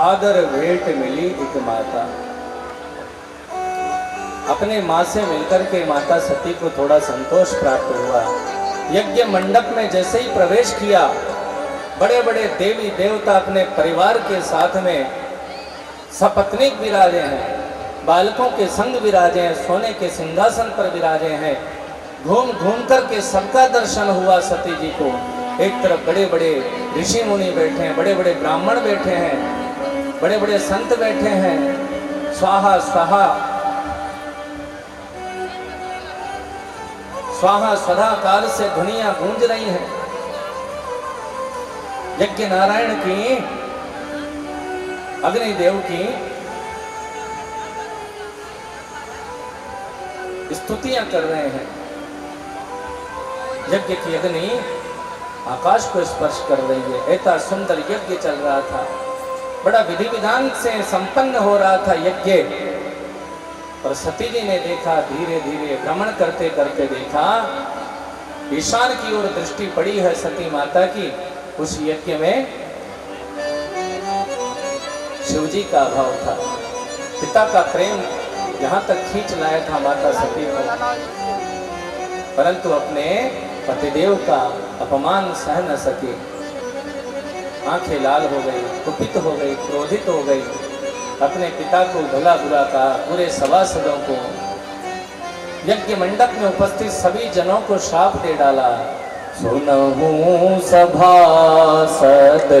सादर भेंट मिली एक माता। अपने माँ से मिलकर के माता सती को थोड़ा संतोष प्राप्त हुआ। यज्ञ मंडप में जैसे ही प्रवेश किया, बड़े बड़े देवी देवता अपने परिवार के साथ में सपत्नीक विराजे हैं, बालकों के संग विराजे हैं, सोने के सिंहासन पर विराजे हैं। घूम घूम करके सबका दर्शन हुआ सती जी को। एक तरफ बड़े बड़े ऋषि मुनि बैठे हैं, बड़े बड़े ब्राह्मण बैठे हैं, बड़े बड़े संत बैठे हैं। स्वाहा स्वाहा स्वाहा स्वधा काल से ध्वनियां गूंज रही हैं। यज्ञ नारायण की, अग्निदेव की स्तुतियां कर रहे हैं। यज्ञ की अग्नि आकाश को स्पर्श कर रही है। ऐसा सुंदर यज्ञ चल रहा था, बड़ा विधि विधान से संपन्न हो रहा था यज्ञ। और सती जी ने देखा, धीरे धीरे भ्रमण करते करते देखा, ईशान की ओर दृष्टि पड़ी है सती माता की। उस यज्ञ में शिवजी का अभाव था। पिता का प्रेम यहाँ तक खींच लाया था माता सती को, परंतु अपने पतिदेव का अपमान सह न सके। आंखें लाल हो गई, कुपित हो गई, क्रोधित हो गई। अपने पिता को भला बुरा कहा, पूरे सभासदों को, यज्ञ मंडप में उपस्थित सभी जनों को श्राप दे डाला। सुनहु सभासद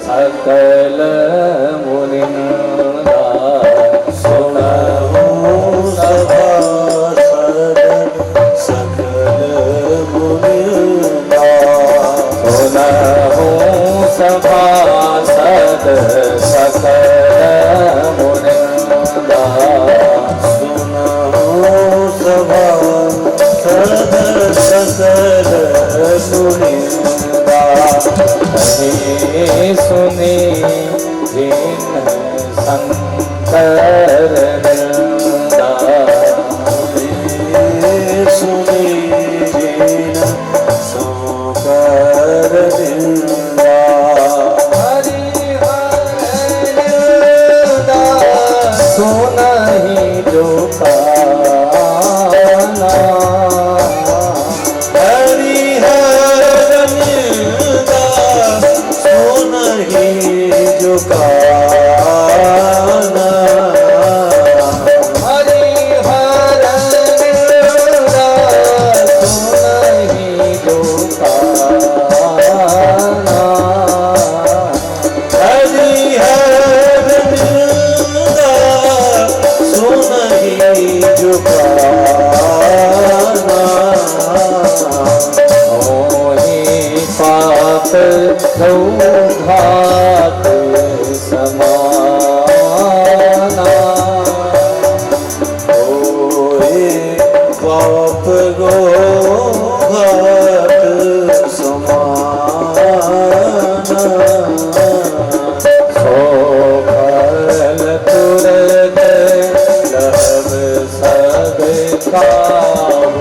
सकल मुनिंदा, सुनहु सभासद सकल मुनिंदा, सुनहु सभासद सकल मुनिंदा, सुनहु सभासद सकल मुनिंदा, कहीं सुने जिन शंकर निंदा, सुने जिन शंकर निंदा, हरि हर निंदा सुनहि जो काना, हरि हर निंदा सुनहि जो काना, हरि हर निंदा सुनहि जो काना, हरि हर निंदा सुनहि जो काना, होहि पाप घात समाना, होहि पाप घात समाना, सो फल तुरत लभ सब काहू,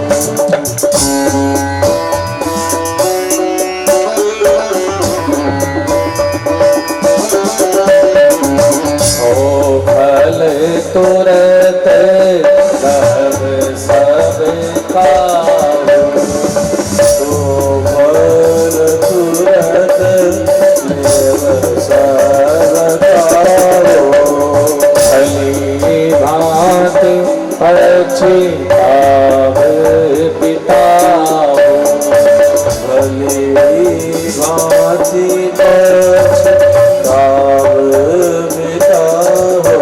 फल तुरत लभ सब काहू, तो फल तुरत लेव सब काहू, भली भांति पक्षी भाव पिताहू, भली भांति पक्षी भाव पिताहू,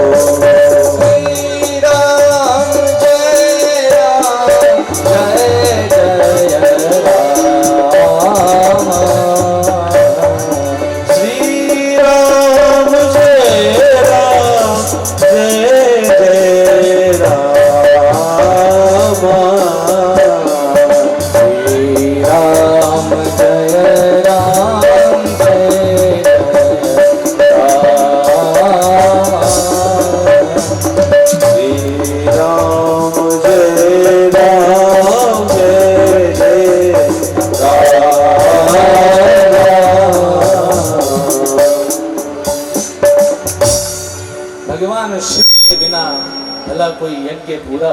श्री राम जय राम जय जय राम, श्री राम जय राम जय जय राम, श्री राम जय राम जय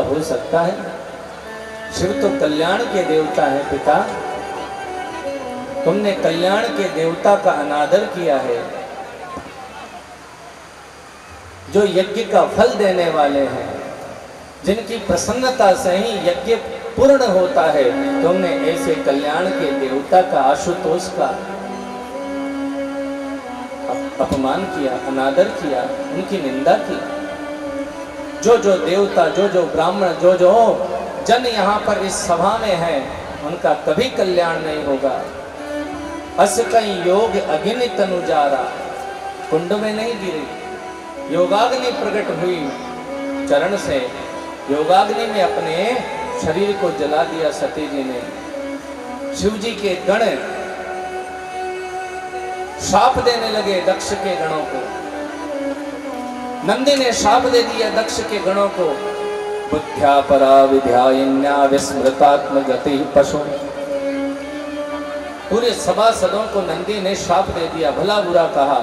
हो सकता है? शिव तो कल्याण के देवता है पिता। तुमने कल्याण के देवता का अनादर किया है, जो यज्ञ का फल देने वाले हैं, जिनकी प्रसन्नता से ही यज्ञ पूर्ण होता है। तुमने ऐसे कल्याण के देवता का, आशुतोष का अपमान किया, अनादर किया, उनकी निंदा की। जो जो देवता, जो जो ब्राह्मण, जो जो जन यहाँ पर इस सभा में है, उनका कभी कल्याण नहीं होगा। अस कई योग अग्नि तनुजारा, कुंड में नहीं गिरी, योगाग्नि प्रकट हुई चरण से। योगाग्नि में अपने शरीर को जला दिया सती जी ने। शिव जी के गण शाप देने लगे दक्ष के गणों को। नंदी ने शाप दे दिया दक्ष के गणों को, बुद्ध्या परा विद्यायन्या विस्मृतात्म गति पशु। पूरे सभासदों को नंदी ने शाप दे दिया, भला बुरा कहा,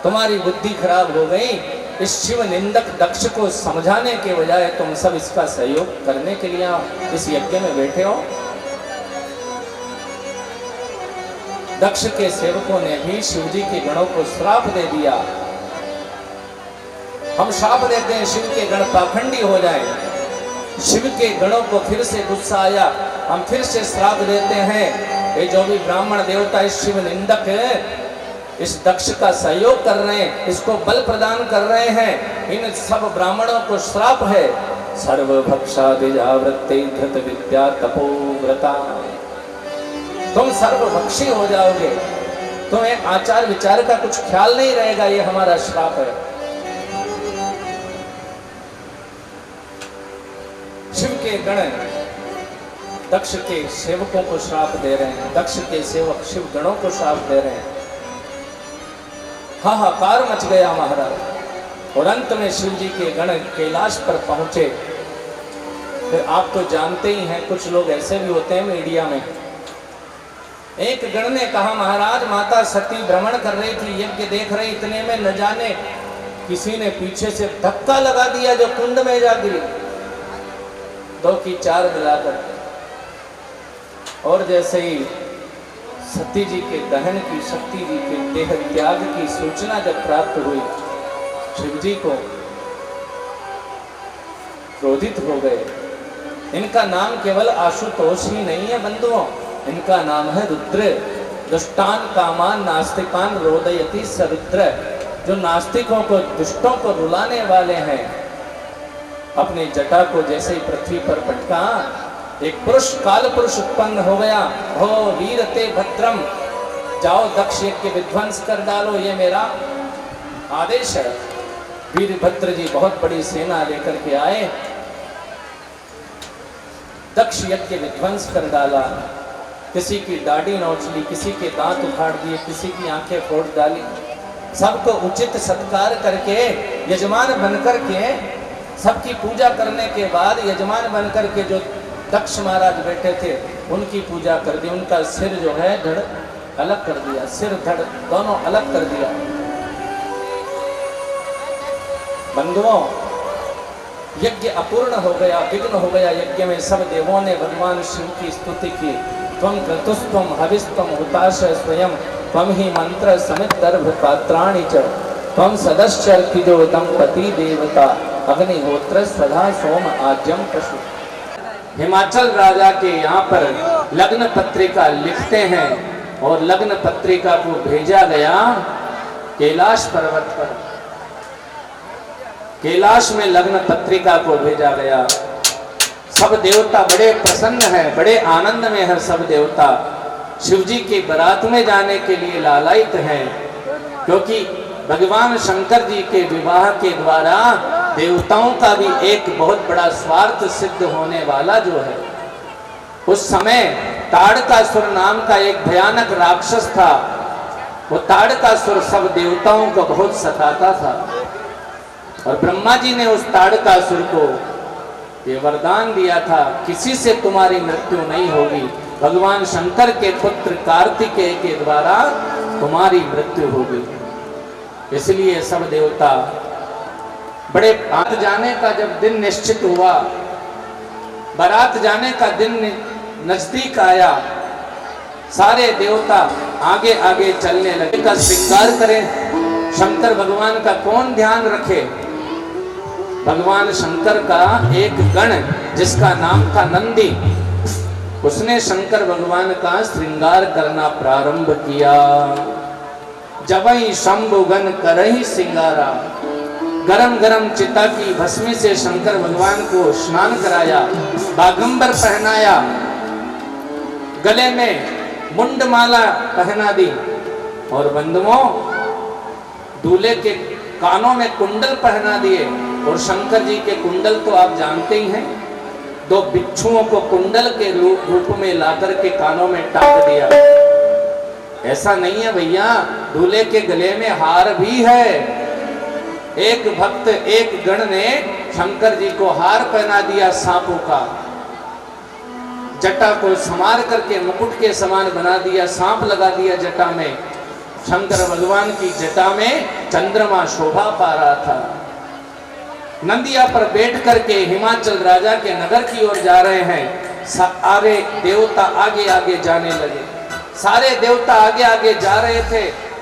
तुम्हारी बुद्धि खराब हो गई। इस शिव निंदक दक्ष को समझाने के बजाय तुम सब इसका सहयोग करने के लिए इस यज्ञ में बैठे हो। दक्ष के सेवकों ने भी शिव जी के गणों को श्राप दे दिया। हम शाप देते हैं शिव के गण पाखंडी हो जाएं। शिव के गणों को फिर से गुस्सा आया, हम फिर से श्राप देते हैं। ये जो भी ब्राह्मण देवता इस शिव निंदक इस दक्ष का सहयोग कर रहे हैं, इसको बल प्रदान कर रहे हैं, इन सब ब्राह्मणों को श्राप है। सर्वभक्षादिजावृत्ते धृत विद्या तपोव्रता, तुम सर्वभक्षी हो जाओगे, तुम्हें आचार विचार का कुछ ख्याल नहीं रहेगा, ये हमारा श्राप है। शिव के गण दक्ष के सेवकों को श्राप दे रहे हैं, दक्ष के सेवक शिव गणों को श्राप दे रहे हैं। हाहाकार मच गया महाराज। और अंत में शिव जी के गण कैलाश पर पहुंचे। फिर आप तो जानते ही हैं, कुछ लोग ऐसे भी होते हैं मीडिया में। एक गण ने कहा, महाराज माता सती भ्रमण कर रही थी, यज्ञ देख रही, इतने में न जाने किसी ने पीछे से धक्का लगा दिया जो कुंड में जा गिरी, 2 की 4 मिलाकर। और जैसे ही सती जी के दहन की, शक्ति जी के देह त्याग की सूचना जब प्राप्त हुई, शिव जी को क्रोधित हो गए। इनका नाम केवल आशुतोष ही नहीं है बंधुओं, इनका नाम है रुद्र। दुष्टान कामान नास्तिकान रोदयति स रुद्र। जो नास्तिकों को, दुष्टों को रुलाने वाले हैं। अपनी जटा को जैसे ही पृथ्वी पर पटका, एक पुरुष, काल पुरुष उत्पन्न हो गया। हो वीरते भद्रम, जाओ दक्ष यज्ञ विध्वंस कर डालो, ये मेरा आदेश है। वीरभद्र जी बहुत बड़ी सेना लेकर के आए, दक्ष यज्ञ विध्वंस कर डाला। किसी की दाढ़ी नोच ली, किसी के दांत उखाड़ दिए, किसी की आंखें फोड़ डाली। सबको उचित सत्कार करके, यजमान बनकर के, सबकी पूजा करने के बाद यजमान बनकर के जो दक्ष महाराज बैठे थे, उनकी पूजा कर दी। उनका सिर जो है धड़ अलग कर दिया, सिर धड़ दोनों अलग कर दिया। बंधुओं, यज्ञ अपूर्ण हो गया, विघ्न हो गया। यज्ञ में सब देवों ने भगवान शिव की स्तुति की। त्वं क्रतुस्त्वं हविस्त्वं हुताश स्वयं, त्वं ही मंत्र समित दर्भ पात्राणि च, त्वं सदश्चर्तिजो दंपति देवता, अग्निहोत्र स्वधा सोम आज्यम पशु। हिमाचल राजा के यहाँ पर लग्न पत्रिका लिखते हैं और लग्न पत्रिका को भेजा गया कैलाश पर्वत पर। कैलाश में लग्न पत्रिका को भेजा गया। सब देवता बड़े प्रसन्न हैं, बड़े आनंद में हैं। सब देवता शिव जी की बारात में जाने के लिए लालायित हैं, क्योंकि भगवान शंकर जी के विवाह के द्वारा देवताओं का भी एक बहुत बड़ा स्वार्थ सिद्ध होने वाला जो है। उस समय ताड़कासुर नाम का एक भयानक राक्षस था। वो ताड़कासुर सब देवताओं को बहुत सताता था, और ब्रह्मा जी ने उस ताड़कासुर को ये वरदान दिया था, किसी से तुम्हारी मृत्यु नहीं होगी, भगवान शंकर के पुत्र कार्तिकेय के द्वारा तुम्हारी मृत्यु होगी। इसलिए सब देवता बड़े आग जाने का जब दिन निश्चित हुआ, बारात जाने का दिन नजदीक आया, सारे देवता आगे आगे चलने लगे। का श्रृंगार करें, शंकर भगवान का कौन ध्यान रखे। भगवान शंकर का एक गण जिसका नाम था नंदी, उसने शंकर भगवान का श्रृंगार करना प्रारंभ किया। जबई शंभुगन करही सिंगारा, गरम गरम चिता की भस्मी से शंकर भगवान को स्नान कराया, बागंबर पहनाया, गले में मुंडमाला पहना दी और बंधुओं दूल्हे के कानों में कुंडल पहना दिए। और शंकर जी के कुंडल तो आप जानते ही हैं, दो बिच्छुओं को कुंडल के रूप में लाकर के कानों में टांग दिया। ऐसा नहीं है भैया, दूल्हे के गले में हार भी है। एक भक्त, एक गण ने शंकर जी को हार पहना दिया सांपों का, जटा को संवार करके मुकुट के समान बना दिया, सांप लगा दिया जटा में। शंकर भगवान की जटा में चंद्रमा शोभा पा रहा था। नंदिया पर बैठ करके हिमाचल राजा के नगर की ओर जा रहे हैं। सारे देवता आगे आगे जाने लगे। सारे देवता आगे आगे जा रहे थे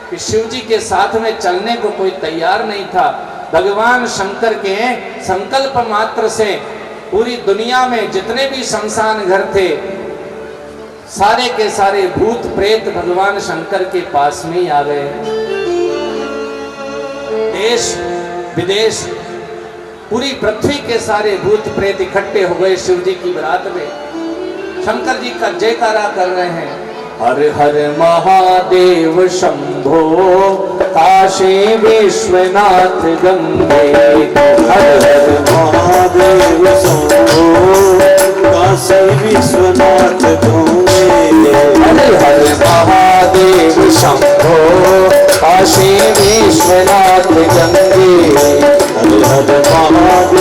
कि शिव जी के साथ में चलने को कोई तैयार नहीं था। भगवान शंकर के संकल्प मात्र से पूरी दुनिया में जितने भी शमशान घर थे, सारे के सारे भूत प्रेत भगवान शंकर के पास में ही आ गए। देश विदेश पूरी पृथ्वी के सारे भूत प्रेत इकट्ठे हो गए शिव जी की बारात में। शंकर जी का जयकारा कर रहे हैं, हर हर महादेव शंभो काशी विश्वनाथ गंगे। हर हर महादेव शंभो काशी विश्वनाथ गंगे। हर हर महादेव शंभो काशी विश्वनाथ गंगे। हर हर महादेव